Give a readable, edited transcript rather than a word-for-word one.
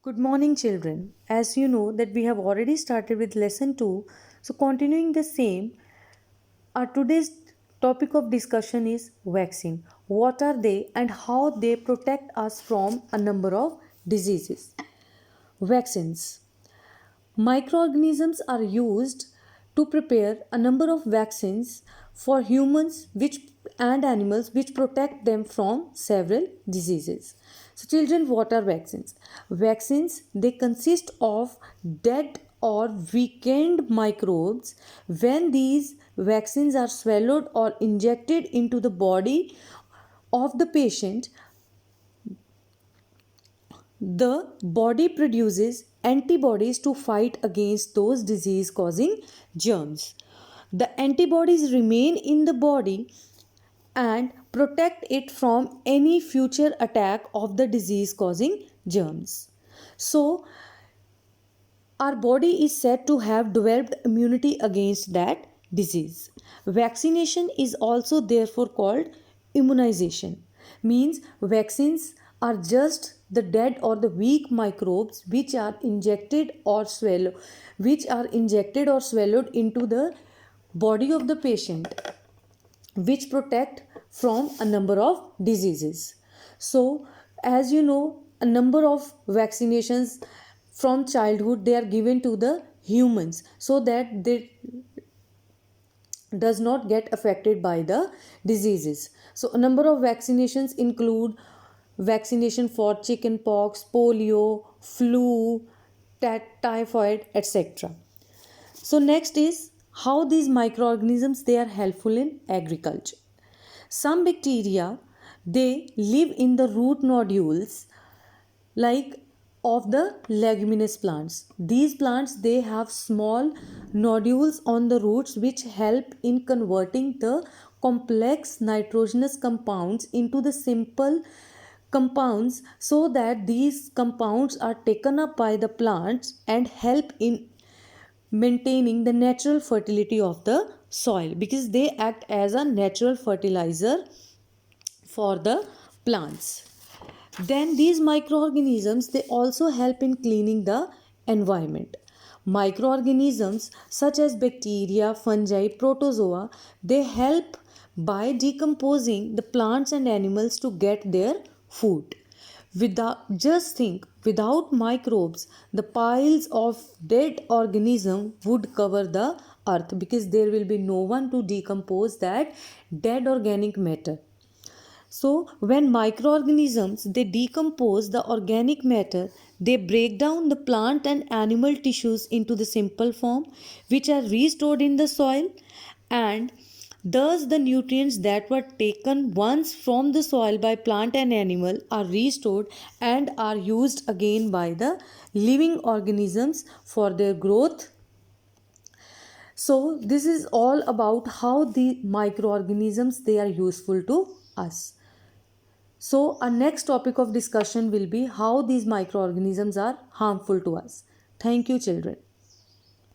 Good morning, children. As you know that we have already started with lesson 2, so continuing the same, our today's topic of discussion is vaccine. What are they and how they protect us from a number of diseases? Vaccines. Microorganisms are used to prepare a number of vaccines for humans and animals which protect them from several diseases. So children, what are vaccines? Vaccines, they consist of dead or weakened microbes. When these vaccines are swallowed or injected into the body of the patient, the body produces antibodies to fight against those disease causing germs. The antibodies remain in the body and protect it from any future attack of the disease causing germs. So, our body is said to have developed immunity against that disease. Vaccination is also therefore called immunization. Means vaccines are just the dead or the weak microbes which are injected or swallowed into the body of the patient, which protect from a number of diseases. So as you know, a number of vaccinations from childhood they are given to the humans so that they does not get affected by the diseases. So a number of vaccinations include vaccination for chickenpox, polio, flu, typhoid, etc. So next is how these microorganisms they are helpful in agriculture. Some bacteria they live in the root nodules like of the leguminous plants. These plants they have small nodules on the roots which help in converting the complex nitrogenous compounds into the simple compounds so that these compounds are taken up by the plants and help in maintaining the natural fertility of the soil because they act as a natural fertilizer for the plants. Then these microorganisms they also help in cleaning the environment. Microorganisms such as bacteria, fungi, protozoa, they help by decomposing the plants and animals to get their food. Without microbes, the piles of dead organism would cover the earth because there will be no one to decompose that dead organic matter. So when microorganisms they decompose the organic matter, they break down the plant and animal tissues into the simple form which are restored in the soil, and thus the nutrients that were taken once from the soil by plant and animal are restored and are used again by the living organisms for their growth. So this is all about how the microorganisms they are useful to us. So, our next topic of discussion will be how these microorganisms are harmful to us. Thank you, children.